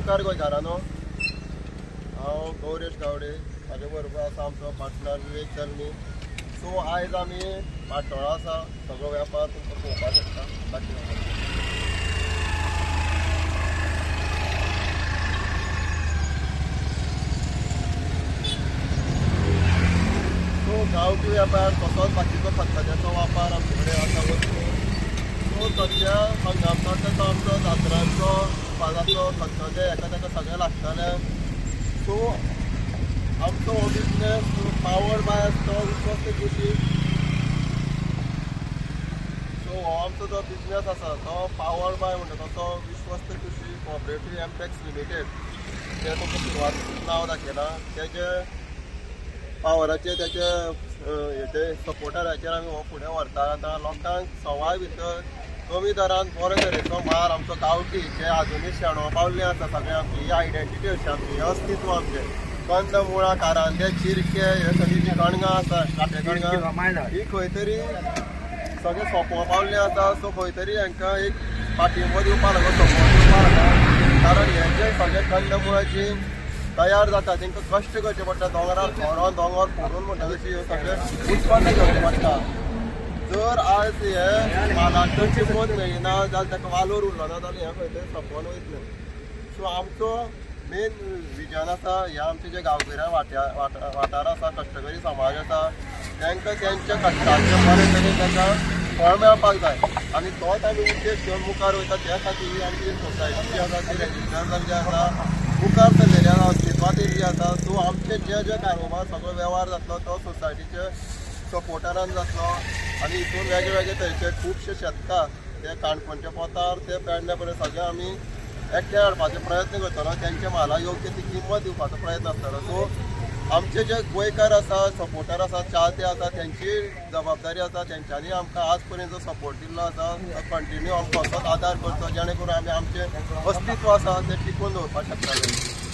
मुखार गोंयकारांनो हांव गौरेश गावडे म्हाजे बरोबर आसा आमचो पार्टनर विवेक जल्मी. सो आयज आमी पाटोळा आसा सगळो वेपार तुमकां पळोवपाक शकता. सो गांवठी वेपार तसोच बाकीचो खतखत्याचो वापर आमचे कडेन आसा वस्तू. सो सद्या हंगामाचो तो आमचो जात्रांचो पाजाचो खतखतें हेका तेका सगळें लागतलें. सो आमचो हो बिजनेस पावर्ड बाय तो विश्वस्त कृषी. सो हो आमचो जो बिजनेस आसा तो पावर्ड बाय म्हणटा तो विश्वस्त कृषी कोऑपरेटीव एम्पॅक्स लिमिटेड. तें तुमकां सुरवातीक नांव दाखयलां. तेजे पावराचेर तेचे हेचे सपोर्टराचेर आमी हो फुडें व्हरता. आतां लोकांक सवाय भितर कमी दरान बरे तरेचो माल आमचो गांवठी जे आजुनूय शेणो पावल्लें आसा. सगळें आमची ही आयडेंटिटी अशी आमची, हें अस्तित्व आमचें. कंदमुळां, कारांदे, चिरके, हे सगळीं जी कणगां आसा, काटे कणगां, ही खंय तरी सगळें सोंपो पावल्लें आसा. सो खंय तरी हांकां एक पाठिंबो दिवपा लागून सपोर्ट दिवपा लागून, कारण हे जे सगळे कंदमुळाची तयार जाता तांकां कश्ट करचे पडटा. दोंगरार व्हरोन दोंगर फोडून म्हणटा तशी हे सगळें उत्पन्न घेवचें पडटा. जर आयज हे मालाचो किंमत मेळना जाल्यार ताका वालोर उरलो ना जाल्यार हें खंय तरी सोंपोन वयतलें. सो आमचो मेन विजन आसा, हे आमचे जे गांवगिऱ्या वाठार आसा, कश्टकरी समाज आसा, तांकां तेंच्या कश्टाचें बरे तरेन ताका फळ मेळपाक जाय. आनी तोच आमी उद्देश घेवन मुखार वयता. त्या खातीर ही आमची सोसायटी जी आसा ती रेजिस्ट्रेशन जे आसा मुखार सरलेली आसा, अस्तित्वात येयल्ली आसा. सो आमचे जे कारोबार सगळो वेव्हार जातलो तो सोसायटीचे सपोर्टरान जातलो. आनी हितून वेगळे तरेचे खुबशे शेतकार ते काणकोणच्या पोंतार ते पेडण्या पर्यंत सगळे आमी एकठांय हाडपाचो प्रयत्न करतलो. तेंच्या माला योग्य ती किंमत दिवपाचो प्रयत्न आसतलो. सो आमचे जे गोंयकार आसा, सपोर्टर आसा, चाहते आसा, तेंची जबाबदारी आसा. तेंच्यांनी आमकां आज पर्यंत जो सपोर्ट दिल्लो आसा तो कंटिन्यू आमकां असोच आदार करचो, जेणे करून आमी आमचें अस्तित्व आसा तें टिकून दवरपाक शकतले.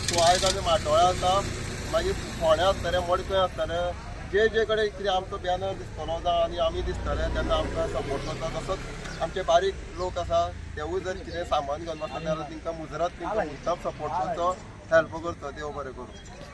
सो आयज आमी माटोळा आसा, मागीर फोंड्या आसतले, मडकय आसतले, जे कडेन कितें आमचो बॅनर दिसतलो जावं आनी आमी दिसतले तेन्ना आमकां सपोर्ट करता. तसोच आमचे बारीक लोक आसा तेवूय जर कितें सामान घेवन वता जाल्यार तांकां मुजरत तांकां मुद्दाम सपोर्ट करचो, हेल्प करचो. देव बरें करूं.